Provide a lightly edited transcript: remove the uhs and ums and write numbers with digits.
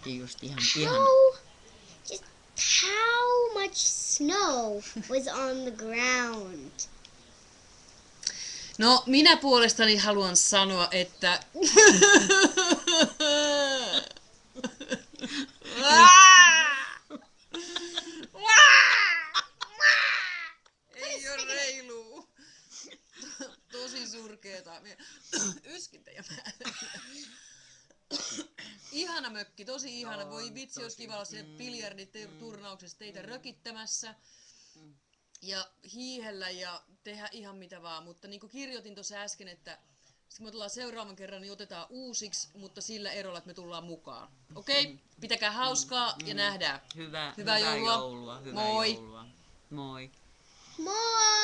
nähtiin just ihan ihana. Just how much snow was on the ground? No, minä puolestani haluan sanoa, että... Ei oo reilu. Tosi surkeeta. Yskin teidän päälle. Ihana mökki, tosi ihana. Voi vitsi, olisi kiva olla sinne biljarditurnauksessa teitä rökittämässä. Ja hiihellä ja tehdä ihan mitä vaan. Mutta niin kuin kirjoitin tuossa äsken, että kun me tullaan seuraavan kerran, niin otetaan uusiksi, mutta sillä erolla, että me tullaan mukaan. Okei? Pitäkää hauskaa ja nähdään. Hyvää joulua. Moi! Joulua. Moi. Moi!